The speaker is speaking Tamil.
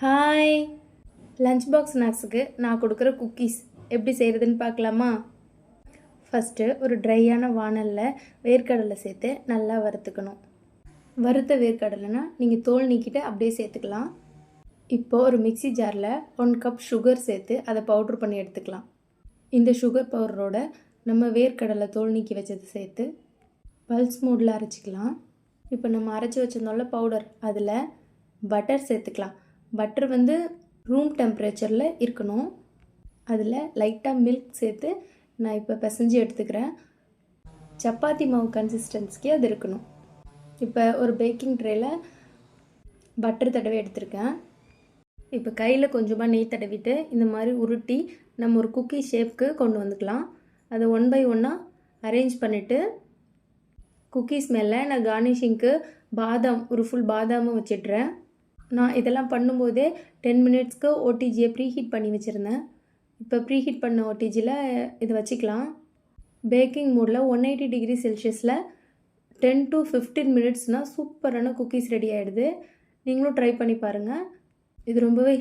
ஹாய், லஞ்ச் பாக்ஸ் ஸ்நாக்ஸுக்கு நான் கொடுக்குற குக்கீஸ் எப்படி செய்கிறதுன்னு பார்க்கலாமா? ஃபஸ்ட்டு ஒரு ட்ரையான வானலில் வேர்க்கடலை சேர்த்து நல்லா வறுத்துக்கணும். வறுத்த வேர்க்கடலைனா நீங்கள் தோல் நீக்கிட்டு அப்படியே சேர்த்துக்கலாம். இப்போது ஒரு மிக்ஸி ஜாரில் 1 கப் சுகர் சேர்த்து அதை பவுட்ரு பண்ணி எடுத்துக்கலாம். இந்த சுகர் பவுடரோட நம்ம வேர்க்கடலை தோல் நீக்கி வச்சது சேர்த்து பல்ஸ் மோடில் அரைச்சிக்கலாம். இப்போ நம்ம அரைச்சி வச்சிருந்தோம்ல பவுடர், அதில் பட்டர் சேர்த்துக்கலாம். பட்டர் ரூம் டெம்பரேச்சரில் இருக்கணும். அதில் லைட்டாக மில்க் சேர்த்து நான் இப்போ பிசைஞ்சு எடுத்துக்கிறேன். சப்பாத்தி மாவு கன்சிஸ்டன்சிக்கு அது இருக்கணும். இப்போ ஒரு பேக்கிங் ட்ரேயில் பட்டர் தடவை எடுத்திருக்கேன். இப்போ கையில் கொஞ்சமாக நெய் தடவிட்டு இந்த மாதிரி உருட்டி நம்ம ஒரு குக்கி ஷேப்க்கு கொண்டு வந்துக்கலாம். அதை 1 பை 1 அரேஞ்ச் பண்ணிவிட்டு குக்கீஸ் மேலே நான் கார்னிஷிங்க்கு பாதாம், ஒரு ஃபுல் பாதாமும் வச்சிடுறேன். நான் இதெல்லாம் பண்ணும்போதே 10 மினிட்ஸ்க்கு ஓடிஜியை ப்ரீஹீட் பண்ணி வச்சுருந்தேன். இப்போ ப்ரீஹீட் பண்ண ஓடிஜியில் இதை வச்சுக்கலாம். பேக்கிங் மோடில் 180 டிகிரி செல்சியஸில் 10 to 15 மினிட்ஸ்னால் சூப்பரான குக்கீஸ் ரெடி ஆகிடுது. நீங்களும் ட்ரை பண்ணி பாருங்கள். இது ரொம்பவே